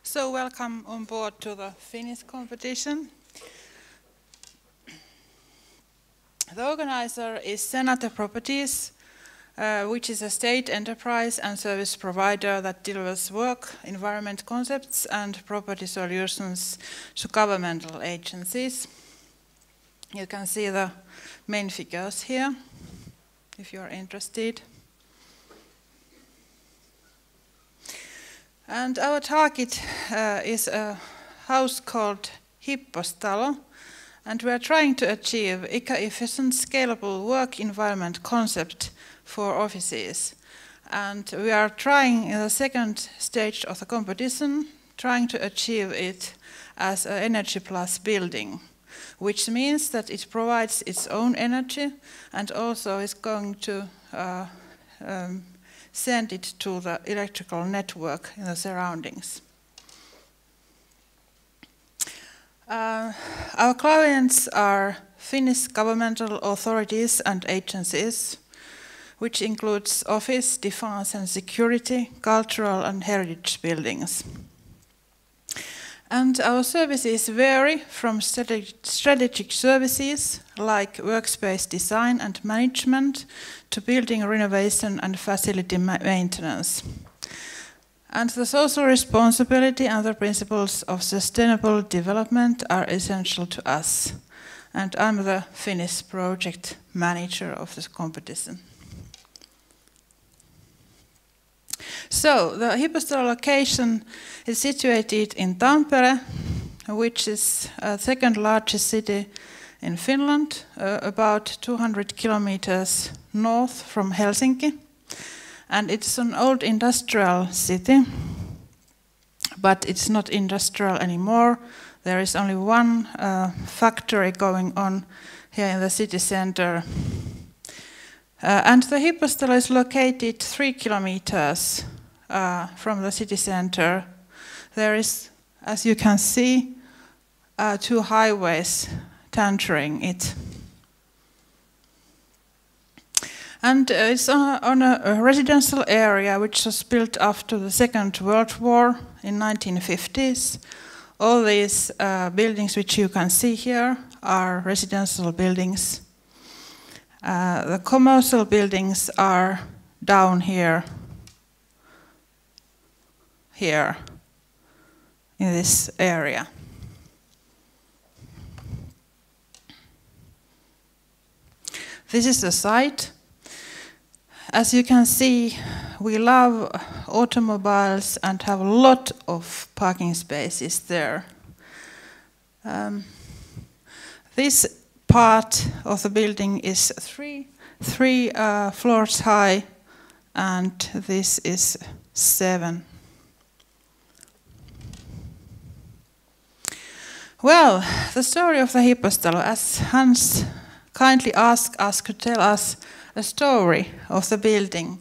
So welcome on board to the Finnish competition. The organizer is Senator Properties, which is a state enterprise and service provider that delivers work, environment concepts and property solutions to governmental agencies. You can see the main figures here, if you are interested. And our target is a house called Hippostalo, and we are trying to achieve eco-efficient, scalable work environment concept for offices. And we are trying in the second stage of the competition, trying to achieve it as an energy plus building, which means that it provides its own energy and also is going to send it to the electrical network in the surroundings. Our clients are Finnish governmental authorities and agencies, which includes office, defense and security, cultural and heritage buildings. And our services vary from strategic services like workspace design and management to building renovation and facility maintenance. And the social responsibility and the principles of sustainable development are essential to us. And I'm the Finnish project manager of this competition. So, the Hippostalo location is situated in Tampere, which is the second largest city in Finland, about 200 kilometers north from Helsinki. And it's an old industrial city, but it's not industrial anymore. There is only one factory going on here in the city center. And the Hippostalo is located 3 kilometers from the city center. There is, as you can see, 2 highways tethering it. And it's on a residential area which was built after the Second World War in 1950s. All these buildings which you can see here are residential buildings. The commercial buildings are down here in this area. This is the site. As you can see, we love automobiles and have a lot of parking spaces there. This part of the building is three floors high, and this is 7. Well, the story of the Hippostalo, as Hans kindly asked us to tell us a story of the building,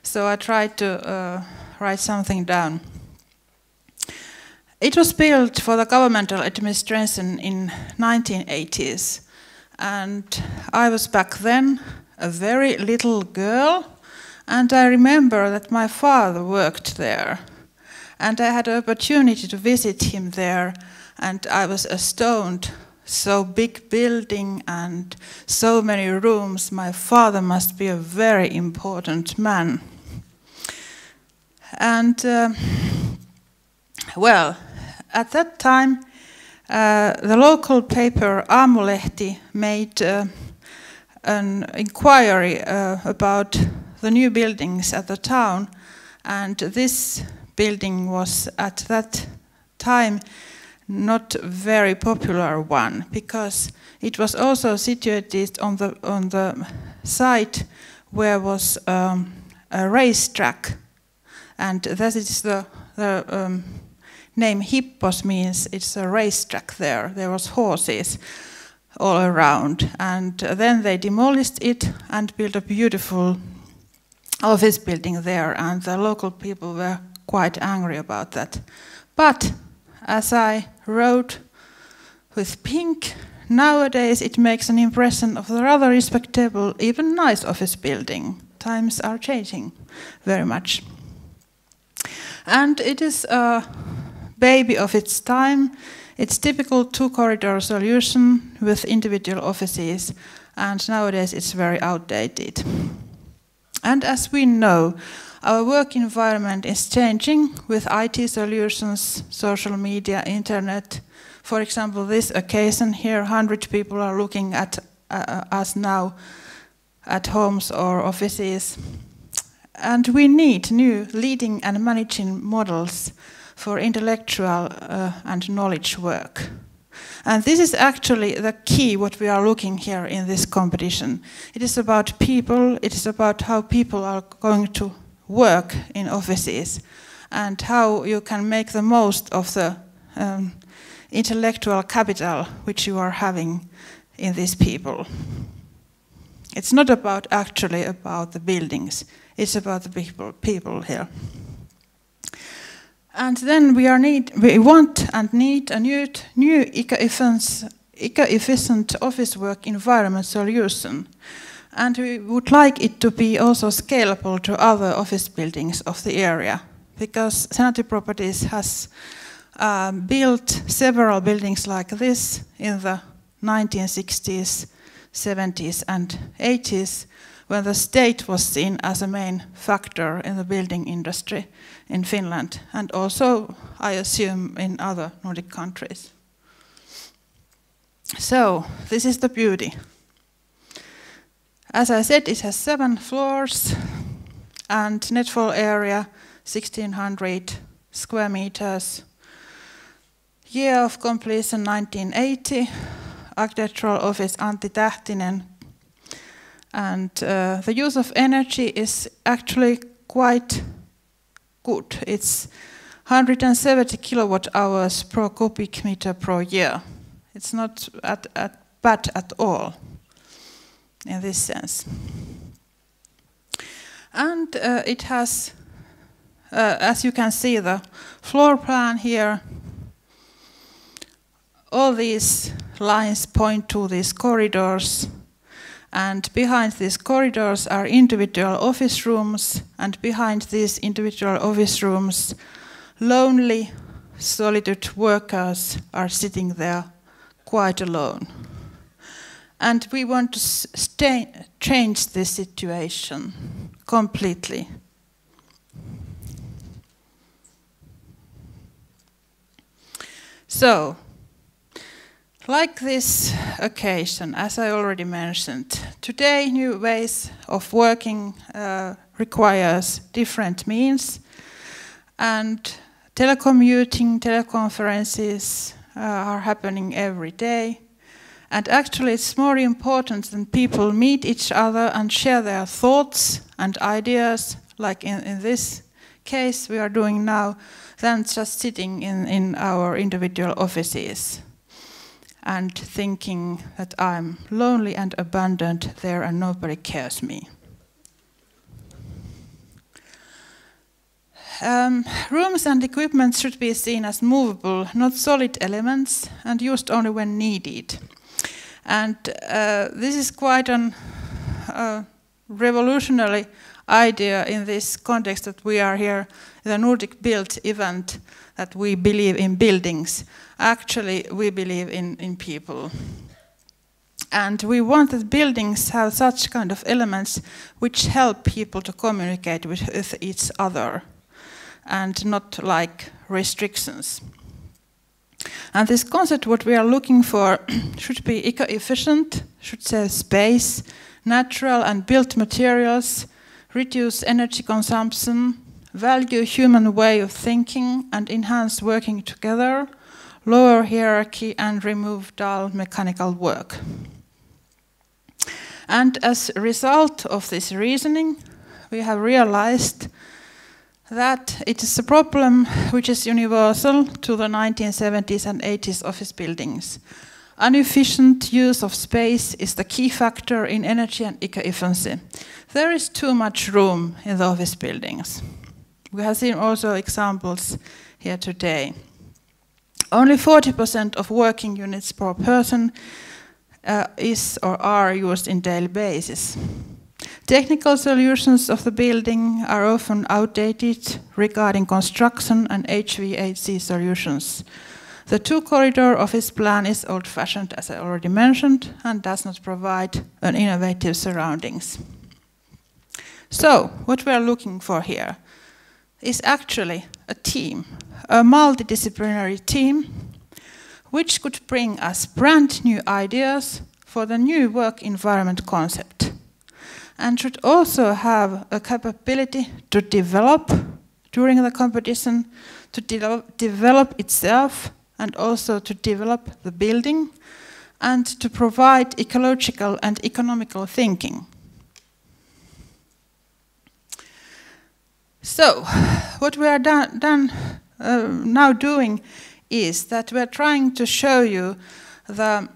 so I tried to write something down. It was built for the governmental administration in 1980s, and I was back then a very little girl, and I remember that my father worked there, and I had an opportunity to visit him there, and I was astounded. So big building and so many rooms. My father must be a very important man. And well, at that time, the local paper Aamulehti made an inquiry about the new buildings at the town, and this building was at that time not very popular one, because it was also situated on the site where was a racetrack, and that is the name Hippos means it's a racetrack there. There was horses all around, and then they demolished it and built a beautiful office building there, and the local people were quite angry about that. But as I wrote with pink, nowadays it makes an impression of a rather respectable, even nice office building. Times are changing very much. And it is baby of its time. It's typical two-corridor solution with individual offices, and nowadays it's very outdated. And as we know, our work environment is changing with IT solutions, social media, internet. For example, this occasion here, 100 people are looking at us now at homes or offices. And we need new leading and managing models for intellectual and knowledge work. And this is actually the key what we are looking here in this competition. It is about people, it is about how people are going to work in offices and how you can make the most of the intellectual capital which you are having in these people. It's not about actually about the buildings, it's about the people here. And then we want and need a new eco-efficient office work environment solution. And we would like it to be also scalable to other office buildings of the area, because Senaatti Properties has built several buildings like this in the 1960s, 70s and 80s, when the state was seen as a main factor in the building industry in Finland, and also, I assume, in other Nordic countries. So, this is the beauty. As I said, it has 7 floors, and net floor area 1,600 square meters. Year of completion 1980, architectural office Antti Tähtinen. And the use of energy is actually quite good. It's 170 kilowatt hours per cubic meter per year. It's not bad at all in this sense. And it has, as you can see, the floor plan here. All these lines point to these corridors. And behind these corridors are individual office rooms, and behind these individual office rooms, lonely, solitude workers are sitting there quite alone. And we want to change this situation completely. So, like this occasion, as I already mentioned, today new ways of working requires different means, and telecommuting, teleconferences are happening every day. And actually it's more important that people meet each other and share their thoughts and ideas, like in this case we are doing now, than just sitting in our individual offices and thinking that I'm lonely and abandoned there and nobody cares me. Rooms and equipment should be seen as movable, not solid elements, and used only when needed. And this is quite a revolutionary idea in this context that we are here, the Nordic Build event, that we believe in buildings. Actually, we believe in people. And we want that buildings have such kind of elements which help people to communicate with each other, and not like restrictions. And this concept, what we are looking for, should be eco-efficient, should save space, natural and built materials, reduce energy consumption, value human way of thinking and enhance working together, lower hierarchy and remove dull mechanical work. And as a result of this reasoning, we have realized that it is a problem which is universal to the 1970s and 80s office buildings. Inefficient use of space is the key factor in energy and eco-efficiency. There is too much room in the office buildings. We have seen also examples here today. Only 40% of working units per person is or are used in daily basis. Technical solutions of the building are often outdated regarding construction and HVAC solutions. The two-corridor office plan is old-fashioned, as I already mentioned, and does not provide an innovative surroundings. So, what we are looking for here is actually a team, a multidisciplinary team, which could bring us brand new ideas for the new work environment concept, and should also have a capability to develop during the competition, to develop itself, and also to develop the building, and to provide ecological and economical thinking. So, what we are now doing is that we are trying to show you the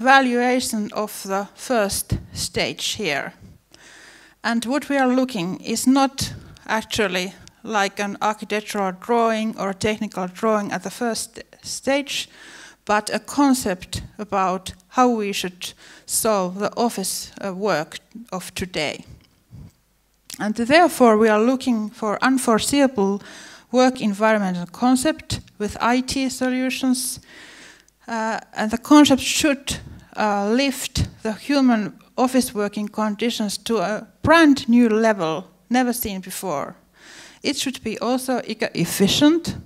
valuation of the first stage here. And what we are looking is not actually like an architectural drawing or a technical drawing at the first stage, but a concept about how we should solve the office work of today. And therefore we are looking for unforeseeable work environmental concept with IT solutions, and the concept should lift the human office working conditions to a brand new level, never seen before. It should be also efficient,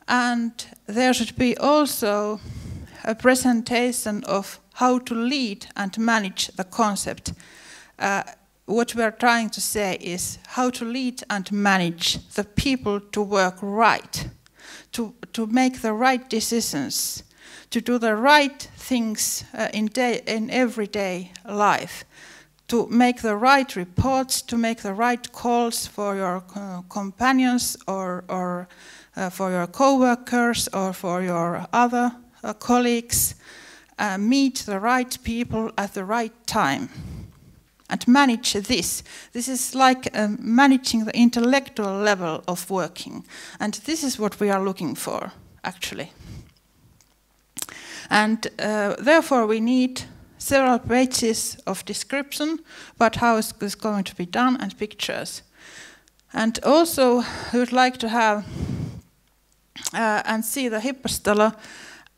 and there should be also a presentation of how to lead and manage the concept. What we are trying to say is how to lead and manage the people to work right, to make the right decisions, to do the right things in everyday life, to make the right reports, to make the right calls for your companions or for your co-workers or for your other colleagues, meet the right people at the right time. And manage this. This is like managing the intellectual level of working. And this is what we are looking for, actually. And therefore we need several pages of description about how it's going to be done and pictures. And also we would like to have and see the Hippostalo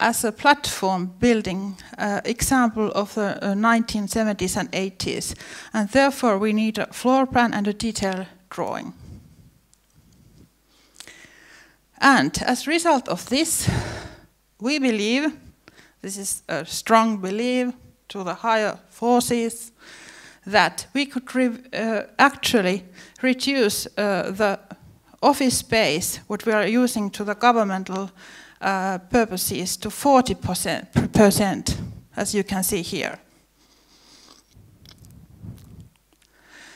as a platform building example of the 1970s and 80s. And therefore we need a floor plan and a detailed drawing. And as a result of this, we believe, this is a strong belief to the higher forces, that we could actually reduce the office space, what we are using to the governmental purposes, to 40%, as you can see here.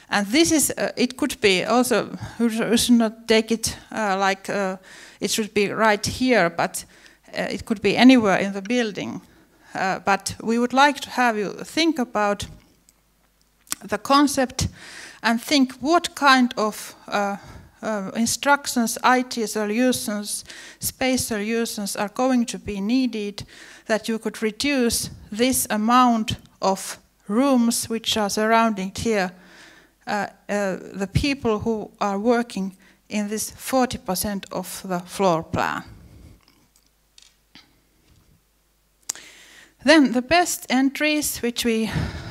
And this is, it could be also, we should not take it like it should be right here, but it could be anywhere in the building. But we would like to have you think about the concept and think what kind of instructions, IT solutions, space solutions are going to be needed, that you could reduce this amount of rooms which are surrounding here, the people who are working in this 40% of the floor plan. Then the best entries, which we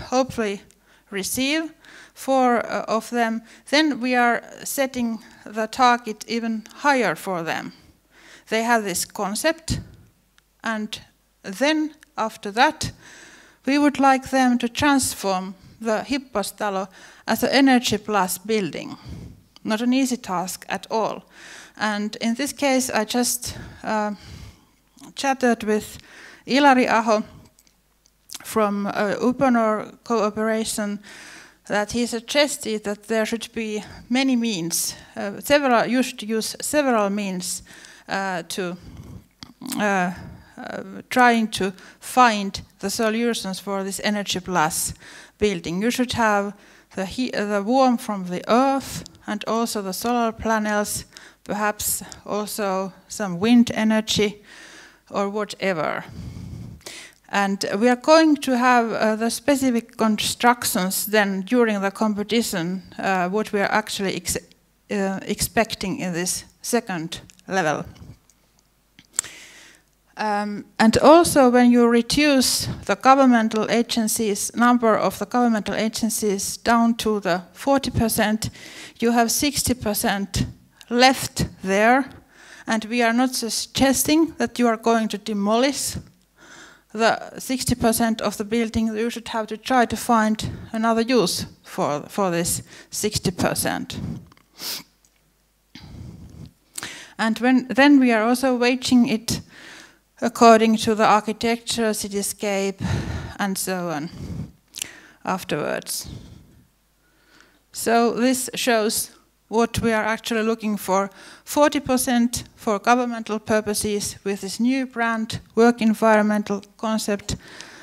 hopefully receive, 4 of them, then we are setting the target even higher for them. They have this concept, and then after that we would like them to transform the Hippostalo as an Energy Plus building. Not an easy task at all. And in this case I just chatted with Ilari Aho from Uponor Cooperation, that he suggested that there should be many means, you should use several means to trying to find the solutions for this Energy Plus building. You should have the warmth from the earth and also the solar panels, perhaps also some wind energy or whatever. And we are going to have the specific constructions then during the competition, what we are actually expecting in this second level. And also when you reduce the governmental agencies, number of the governmental agencies down to the 40%, you have 60% left there. And we are not suggesting that you are going to demolish the 60% of the building. You should have to try to find another use for this 60%. And then we are also weighting it according to the architecture, cityscape, and so on afterwards. So this shows what we are actually looking for. 40% for governmental purposes with this new brand, work environmental concept,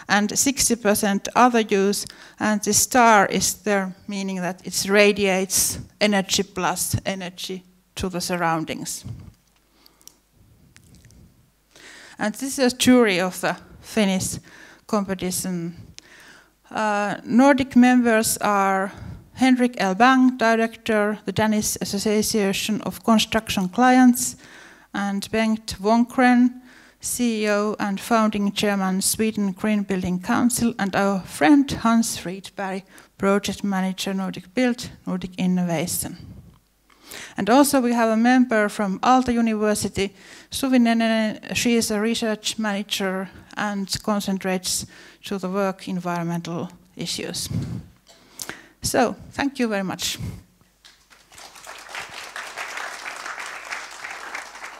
and 60% other use. And the star is there, meaning that it radiates energy plus energy to the surroundings. And this is a jury of the Finnish competition. Nordic members are Henrik L. Bang, Director, the Danish Association of Construction Clients, and Bengt Wonkren, CEO and founding chairman, Sweden Green Building Council, and our friend Hans Friedberg, Project Manager, Nordic Build, Nordic Innovation. And also we have a member from Aalto University, Suvi Nenenen. She is a research manager and concentrates to the work environmental issues. So, thank you very much.